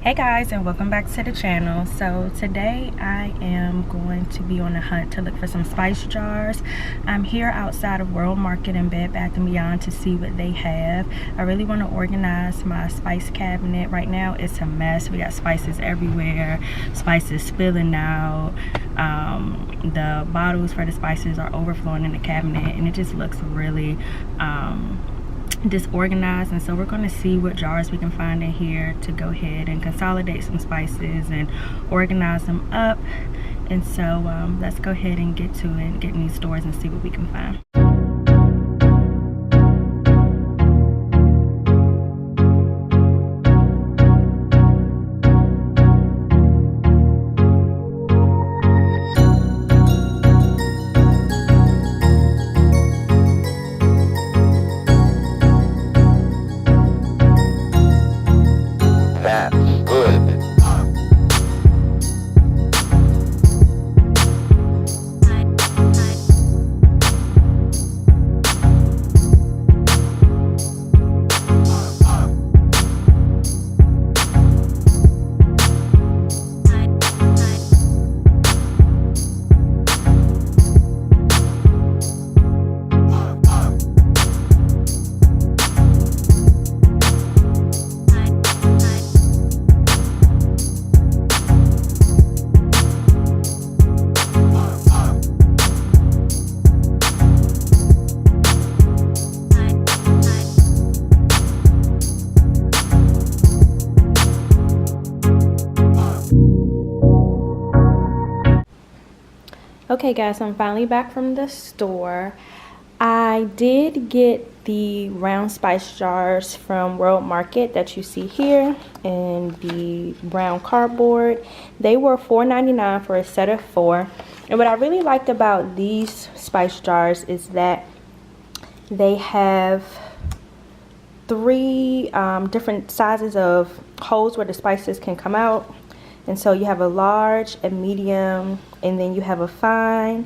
Hey guys, and welcome back to the channel. So today I am going to be on a hunt to look for some spice jars. I'm here outside of World Market and Bed Bath & Beyond to see what they have. I really want to organize my spice cabinet. Right now it's a mess. We got spices everywhere, spices spilling out. The bottles for the spices are overflowing in the cabinet, and it just looks really disorganized. And so we're going to see what jars we can find in here to go ahead and consolidate some spices and organize them up. And so let's go ahead and get to it, get in these stores and see what we can find. Okay guys, I'm finally back from the store. I did get the round spice jars from World Market that you see here in the brown cardboard. They were $4.99 for a set of 4. And what I really liked about these spice jars is that they have 3 different sizes of holes where the spices can come out. And so you have a large, a medium, and then you have a fine,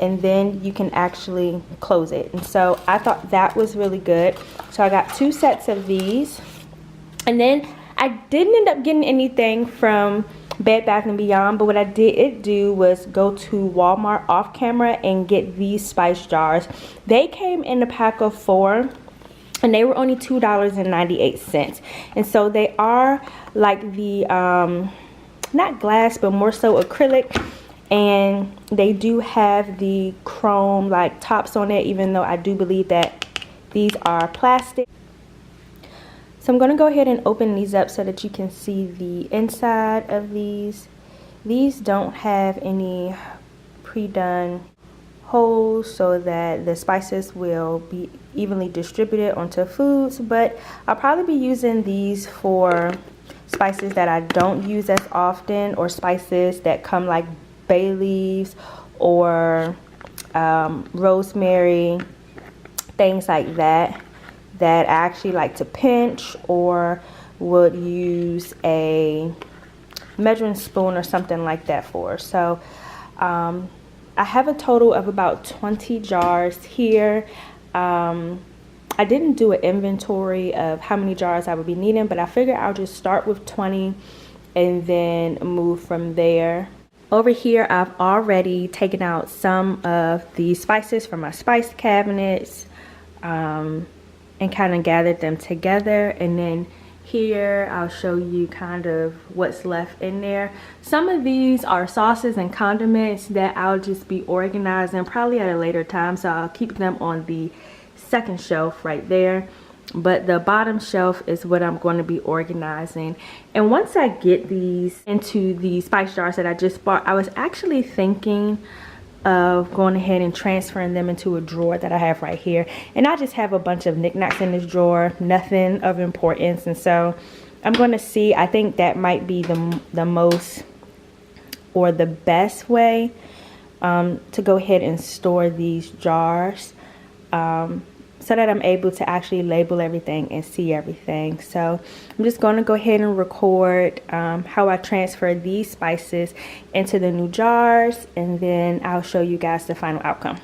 and then you can actually close it. And so I thought that was really good. So I got 2 sets of these. And then I didn't end up getting anything from Bed Bath & Beyond, but what I did do was go to Walmart off camera and get these spice jars. They came in a pack of 4. And they were only $2.98. And so they are like the not glass, but more so acrylic, and they do have the chrome like tops on it, even though I do believe that these are plastic. So I'm going to go ahead and open these up so that you can see the inside of these. These don't have any pre-done holes so that the spices will be evenly distributed onto foods, but I'll probably be using these for spices that I don't use as often, or spices that come like bay leaves or rosemary, things like that, that I actually like to pinch or would use a measuring spoon or something like that for. So I have a total of about 20 jars here. I didn't do an inventory of how many jars I would be needing, but I figured I'll just start with 20 and then move from there. Over here, I've already taken out some of the spices from my spice cabinets and kind of gathered them together. And then here, I'll show you kind of what's left in there. Some of these are sauces and condiments that I'll just be organizing probably at a later time, so I'll keep them on the second shelf right there, but the bottom shelf is what I'm going to be organizing. And once I get these into the spice jars that I just bought, I was actually thinking of going ahead and transferring them into a drawer that I have right here. And I just have a bunch of knickknacks in this drawer, nothing of importance. And so I'm going to see, I think that might be the most or the best way to go ahead and store these jars, so that I'm able to actually label everything and see everything. So I'm just going to go ahead and record how I transfer these spices into the new jars, and then I'll show you guys the final outcome.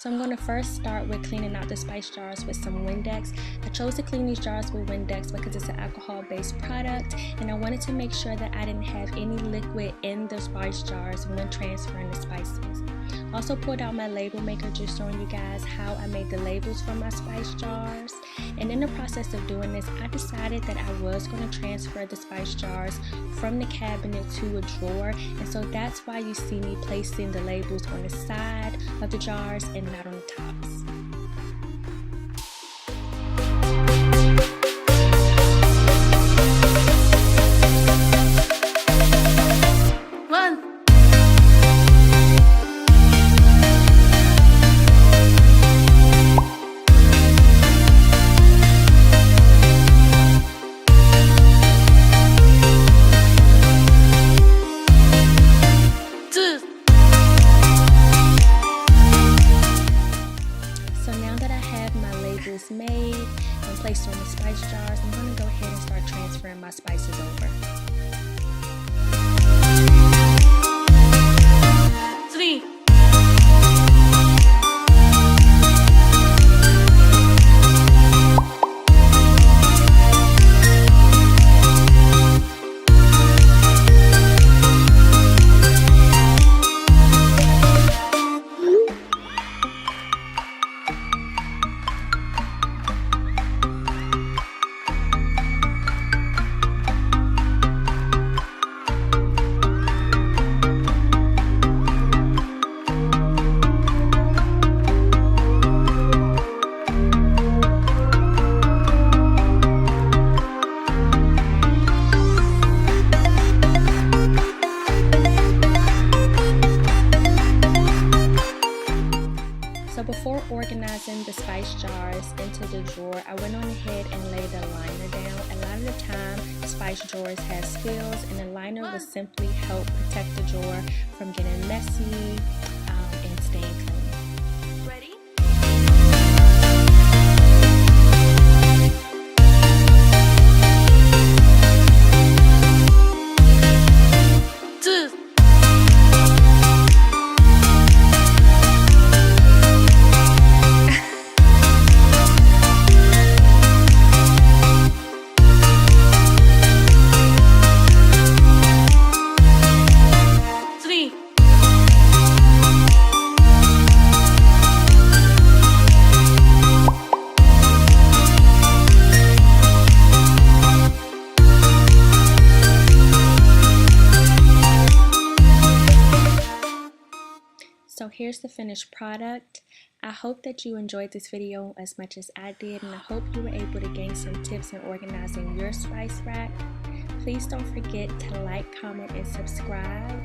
So I'm going to first start with cleaning out the spice jars with some Windex. I chose to clean these jars with Windex because it's an alcohol-based product, and I wanted to make sure that I didn't have any liquid in the spice jars when transferring the spices. Also pulled out my label maker, just showing you guys how I made the labels for my spice jars. And in the process of doing this, I decided that I was going to transfer the spice jars from the cabinet to a drawer, and so that's why you see me placing the labels on the side of the jars and not on the tops. Made and placed on the spice jars, I'm going to go ahead and start transferring my spices over. 3. Before organizing the spice jars into the drawer, I went on ahead and laid the liner down. A lot of the time, spice drawers have spills, and the liner will simply help protect the drawer from getting messy and staying clean. So here's the finished product. I hope that you enjoyed this video as much as I did, and I hope you were able to gain some tips in organizing your spice rack. Please don't forget to like, comment, and subscribe,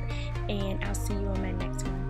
and I'll see you on my next one.